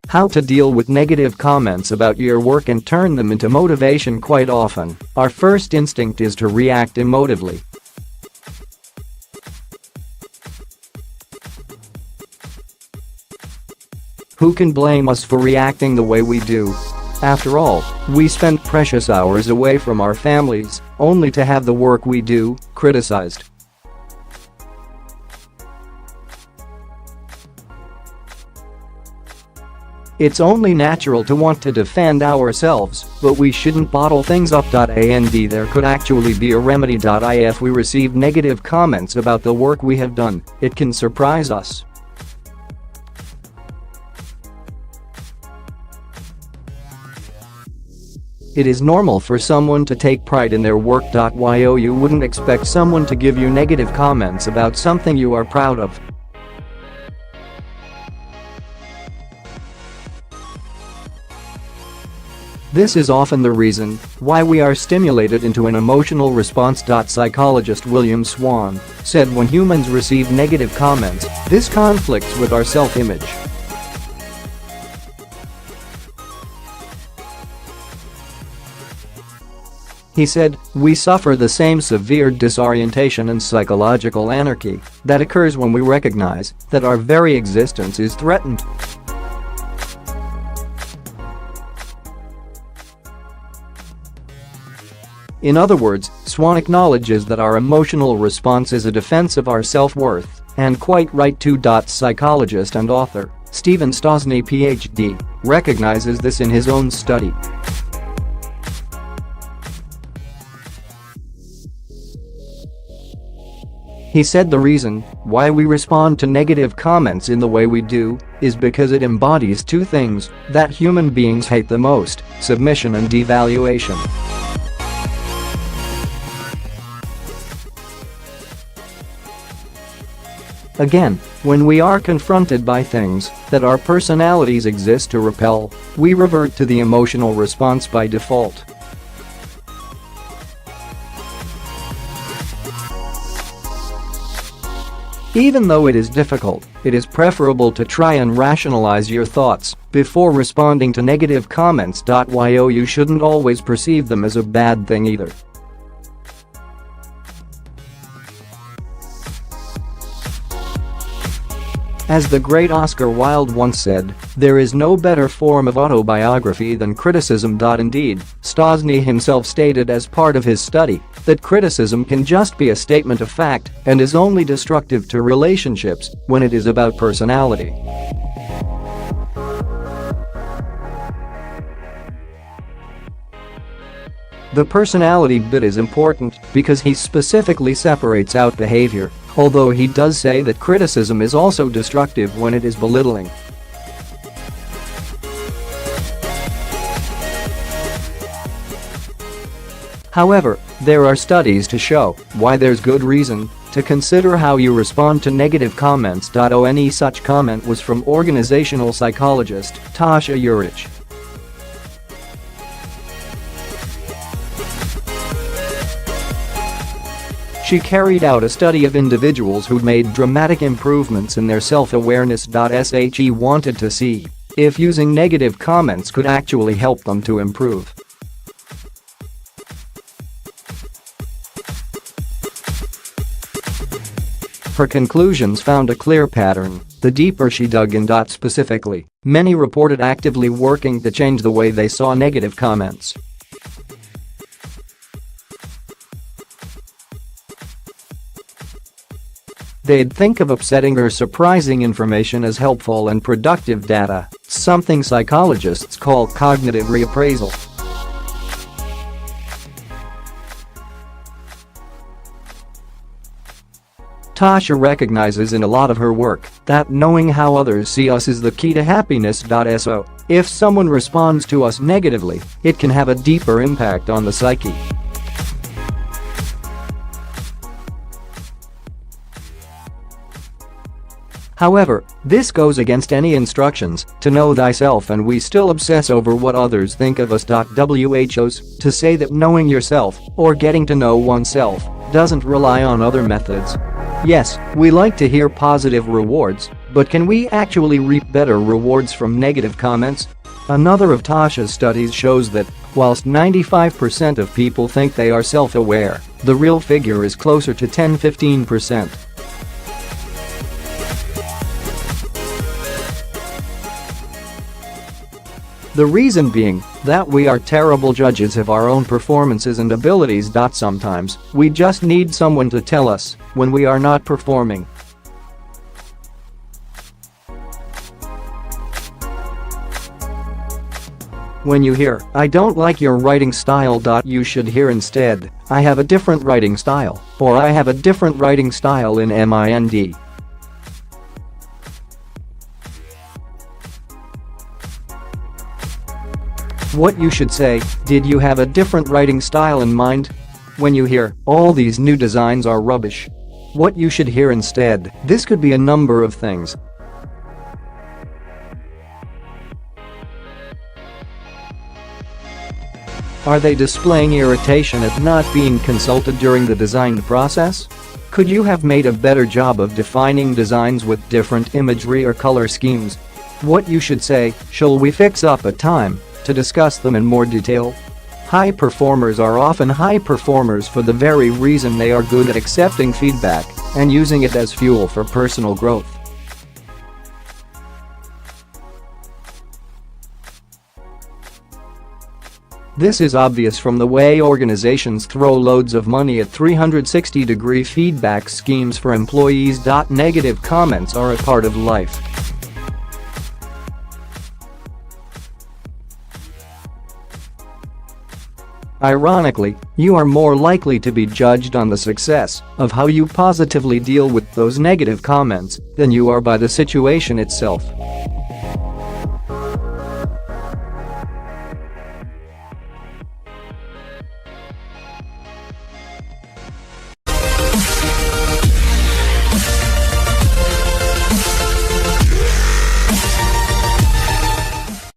How to deal with negative comments about your work and turn them into motivation. Quite often, our first instinct is to react emotively. Who can blame us for reacting the way we do? After all, we spend precious hours away from our families, only to have the work we do criticized. It's only natural to want to defend ourselves, but we shouldn't bottle things up.And. There could actually be a remedy.If we receive negative comments about the work we have done. It can surprise us. It is normal for someone to take pride in their work.You. You wouldn't expect someone to give you negative comments about something you are proud of. This is often the reason why we are stimulated into an emotional response. Psychologist William Swann said when humans receive negative comments, this conflicts with our self-image. He said, "We suffer the same severe disorientation and psychological anarchy that occurs when we recognize that our very existence is threatened." In other words, Swann acknowledges that our emotional response is a defense of our self-worth, and quite right. Psychologist and author Stosny PhD recognizes this in his own study. He said the reason why we respond to negative comments in the way we do is because it embodies two things that human beings hate the most: submission and devaluation. Again, when we are confronted by things that our personalities exist to repel, we revert to the emotional response by default. Even though it is difficult, it is preferable to try and rationalize your thoughts before responding to negative comments. You shouldn't always perceive them as a bad thing either. As the great Oscar Wilde once said, "There is no better form of autobiography than criticism.Indeed." Stosny himself stated as part of his study that criticism can just be a statement of fact and is only destructive to relationships when it is about personality. The personality bit is important because he specifically separates out behaviour, although he does say that criticism is also destructive when it is belittling. However, there are studies to show why there's good reason to consider how you respond to negative comments. Any such comment was from organisational psychologist Tasha Eurich. She carried out a study of individuals who'd made dramatic improvements in their self-awareness.She wanted to see if using negative comments could actually help them to improve. Her conclusions found a clear pattern the deeper she dug in. Specifically, many reported actively working to change the way they saw negative comments. They'd think of upsetting or surprising information as helpful and productive data, something psychologists call cognitive reappraisal. Tasha recognizes in a lot of her work that knowing how others see us is the key to happiness.So. If someone responds to us negatively, it can have a deeper impact on the psyche. However, this goes against any instructions to know thyself, and we still obsess over what others think of us. Who's to say that knowing yourself or getting to know oneself doesn't rely on other methods. Yes, we like to hear positive rewards, but can we actually reap better rewards from negative comments? Another of Tasha's studies shows that, whilst 95% of people think they are self-aware, the real figure is closer to 10–15%. The reason being that we are terrible judges of our own performances and abilities. Sometimes we just need someone to tell us when we are not performing. When you hear, "I don't like your writing style," you should hear instead, "I have a different writing style," or "I have a different writing style in mind." What you should say, "Did you have a different writing style in mind?" When you hear, "All these new designs are rubbish." What you should hear instead, this could be a number of things. Are they displaying irritation at not being consulted during the design process? Could you have made a better job of defining designs with different imagery or color schemes? What you should say, "Shall we fix up a time to discuss them in more detail?" High performers are often high performers for the very reason they are good at accepting feedback and using it as fuel for personal growth. This is obvious from the way organizations throw loads of money at 360-degree feedback schemes for employees. Negative comments are a part of life. Ironically, you are more likely to be judged on the success of how you positively deal with those negative comments than you are by the situation itself.